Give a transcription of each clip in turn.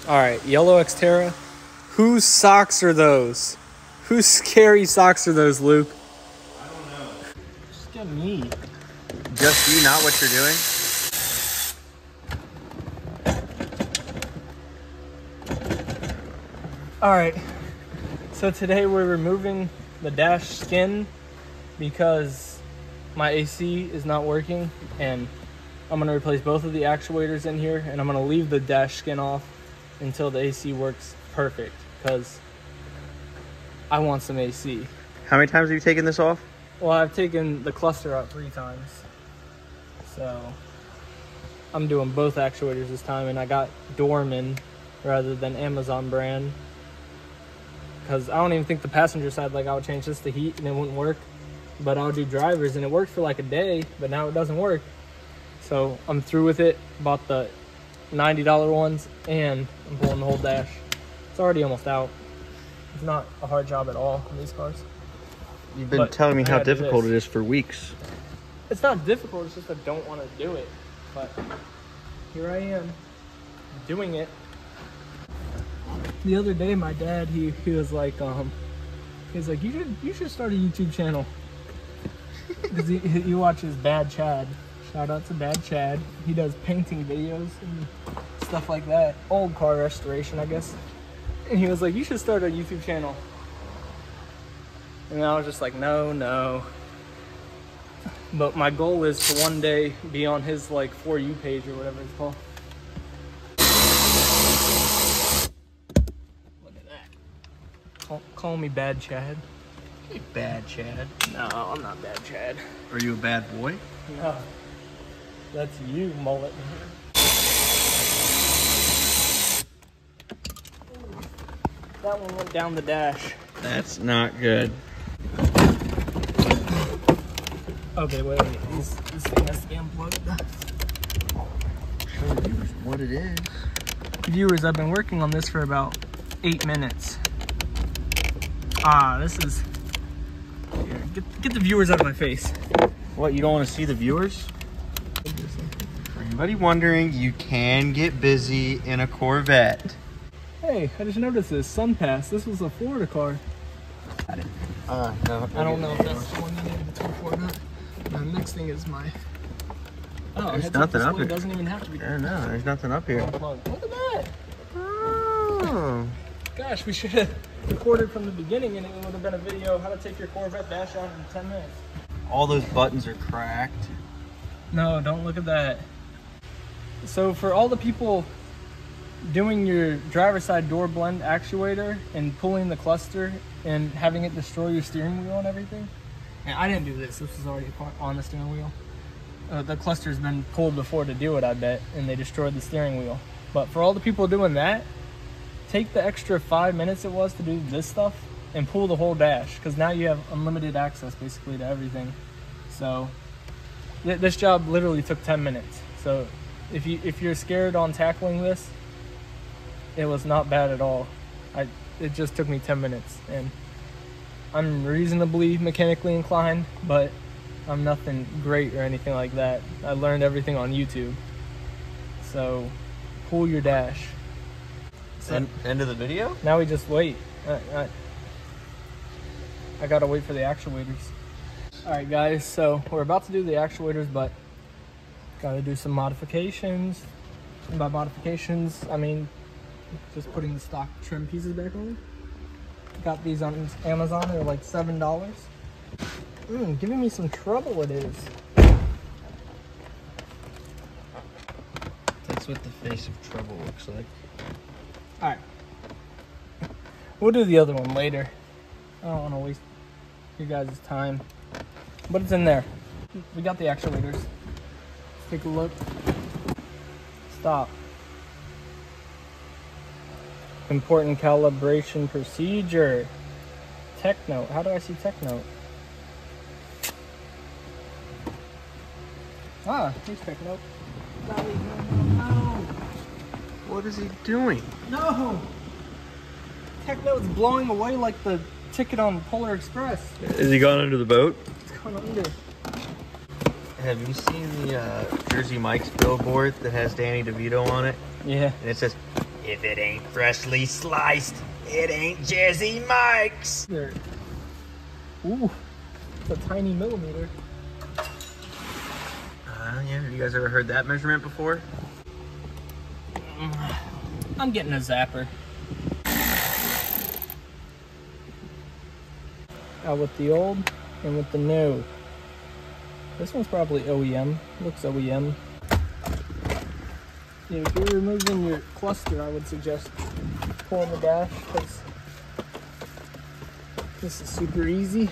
All right, yellow Xterra. Whose socks are those? Whose scary socks are those, Luke? I don't know. Just get me. Just you, not what you're doing? All right, so today we're removing the dash skin because my AC is not working, and I'm gonna replace both of the actuators in here, and I'm gonna leave the dash skin off until the AC works perfect, because I want some AC. How many times have you taken this off? Well, I've taken the cluster out 3 times. So I'm doing both actuators this time, and I got Dorman rather than Amazon brand. Because I don't even think the passenger side, like I would change this to heat and it wouldn't work. But I would do drivers and it worked for like a day, but now it doesn't work. So I'm through with it. Bought the $90 ones and I'm pulling the whole dash. It's already almost out. It's not a hard job at all on these cars. You've been telling me how difficult it is for weeks. It's not difficult, it's just I don't want to do it. But here I am, doing it. The other day, my dad, he was like, you should start a YouTube channel. Because he watches Bad Chad. Shout out to Bad Chad. He does painting videos and stuff like that. Old car restoration, I guess. And he was like, you should start a YouTube channel. And I was just like, no. But my goal is to one day be on his like For You page or whatever it's called. Look at that. Call me Bad Chad. Hey, Bad Chad. No, I'm not Bad Chad. Are you a bad boy? No. That's you, mullet. That one went down the dash. That's not good. Okay, wait. This thing has to be unplugged. Show the viewers what it is. Viewers, I've been working on this for about 8 minutes. This is... Here, get the viewers out of my face. What, you don't want to see the viewers? For anybody wondering, you can get busy in a Corvette. Hey, I just noticed this. SunPass. This was a Florida car. No. I don't know if that's the one you needed to tweet for or not. The next thing is my... Oh, there's nothing up here. It doesn't even have to be... Yeah, no, there's nothing up here. Look at that. Oh. Gosh, we should have recorded from the beginning and it would have been a video how to take your Corvette dash out in 10 minutes. All those buttons are cracked. No, don't look at that. So for all the people doing your driver's side door blend actuator and pulling the cluster and having it destroy your steering wheel and everything, and I didn't do this. This was already on the steering wheel. The cluster's been pulled before to do it, I bet, and they destroyed the steering wheel. But for all the people doing that, take the extra 5 minutes it was to do this stuff and pull the whole dash, because now you have unlimited access basically to everything. So this job literally took 10 minutes. So if you're scared on tackling this, it was not bad at all. It just took me 10 minutes, and I'm reasonably mechanically inclined, but I'm nothing great or anything like that. I learned everything on YouTube. So pull your dash. So End of the video? now we just wait. I gotta wait for the actuators. All right, guys, so we're about to do the actuators, but gotta do some modifications. And by modifications, I mean just putting the stock trim pieces back on. Got these on Amazon. They're like $7. Giving me some trouble it is. That's what the face of trouble looks like. All right. We'll do the other one later. I don't want to waste your guys' time. But it's in there. We got the actuators. Let's take a look. Stop. Important calibration procedure. Tech note. How do I see tech note? Here's tech note. No. What is he doing? No! Tech note's blowing away like the ticket on Polar Express. Is he gone under the boat? It's going under. Have you seen the Jersey Mike's billboard that has Danny DeVito on it? Yeah. And it says, If it ain't freshly sliced, it ain't Jazzy Mike's. There. Ooh, it's a tiny millimeter. Yeah, have you guys ever heard that measurement before? I'm getting a zapper. With the old and with the new. This one's probably OEM. Looks OEM. Yeah, if you're removing your cluster, I would suggest pulling the dash because this is super easy.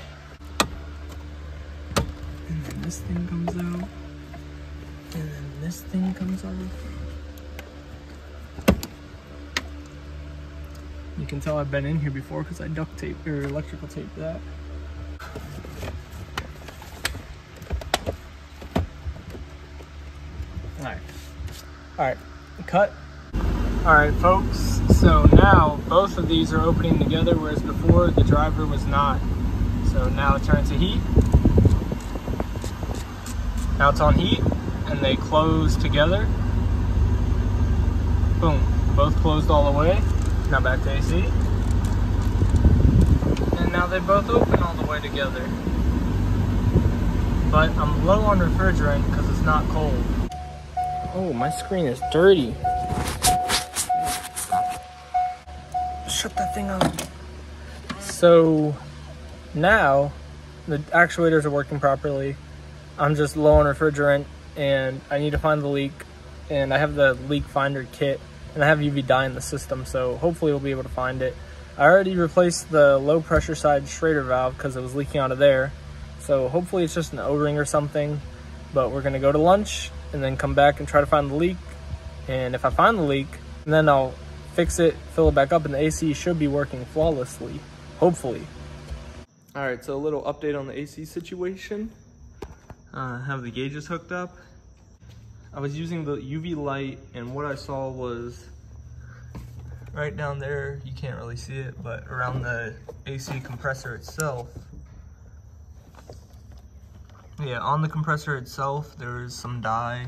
And then this thing comes out. And then this thing comes off. You can tell I've been in here before because I duct tape or electrical tape that. Alright, cut. Alright folks, so now both of these are opening together, whereas before the driver was not. So now it turns to heat. Now it's on heat, and they close together. Boom, both closed all the way. Now back to AC. And now they both open all the way together. But I'm low on refrigerant because it's not cold. Oh, my screen is dirty. Shut that thing off. So now the actuators are working properly. I'm just low on refrigerant and I need to find the leak. And I have the leak finder kit and I have UV dye in the system, so hopefully we'll be able to find it. I already replaced the low pressure side Schrader valve because it was leaking out of there. So hopefully it's just an O-ring or something, but we're gonna go to lunch and then come back and try to find the leak. And if I find the leak, then I'll fix it, fill it back up, and the AC should be working flawlessly, hopefully. All right, so a little update on the AC situation. Have the gauges hooked up. I was using the UV light and what I saw was right down there, you can't really see it, but around the AC compressor itself. Yeah, on the compressor itself, there is some dye.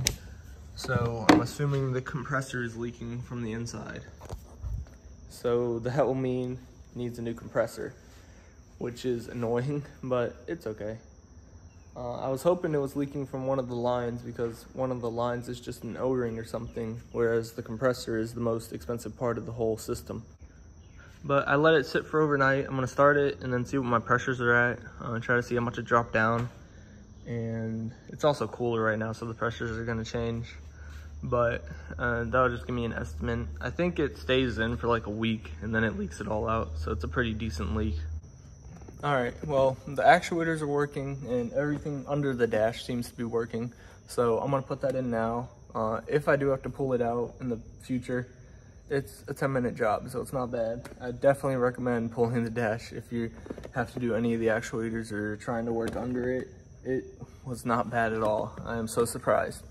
So I'm assuming the compressor is leaking from the inside. So that will mean it needs a new compressor, which is annoying, but it's okay. I was hoping it was leaking from one of the lines because one of the lines is just an O-ring or something, whereas the compressor is the most expensive part of the whole system. But I let it sit for overnight. I'm gonna start it and then see what my pressures are at, try to see how much it dropped down. And it's also cooler right now, so the pressures are gonna change. But that'll just give me an estimate. I think it stays in for like a week and then it leaks it all out, so it's a pretty decent leak. All right, well, the actuators are working and everything under the dash seems to be working. So I'm gonna put that in now. If I do have to pull it out in the future, it's a 10-minute job, so it's not bad. I definitely recommend pulling the dash if you have to do any of the actuators or trying to work under it. It was not bad at all. I am so surprised.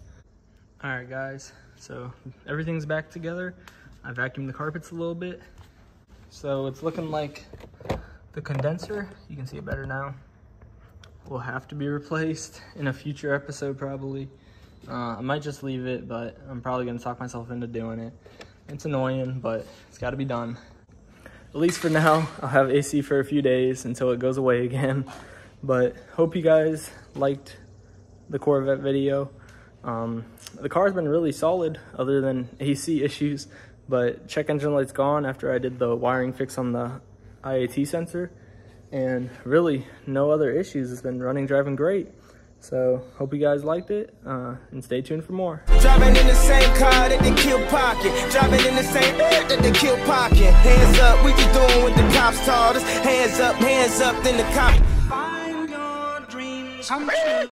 All right, guys, so everything's back together. I vacuumed the carpets a little bit. So it's looking like the condenser, you can see it better now, will have to be replaced in a future episode probably. I might just leave it, but I'm probably gonna talk myself into doing it. It's annoying, but it's gotta be done. At least for now, I'll have AC for a few days until it goes away again. But hope you guys liked the Corvette video. The car's been really solid other than AC issues, but check engine light's gone after I did the wiring fix on the IAT sensor, and really no other issues. It's been running, driving great. So hope you guys liked it, and stay tuned for more. Driving in the same car that they kill pocket. Driving in the same that they kill pocket. Hands up, we just doing what the cops taught us. Hands up, then the cop. Find your dreams come true.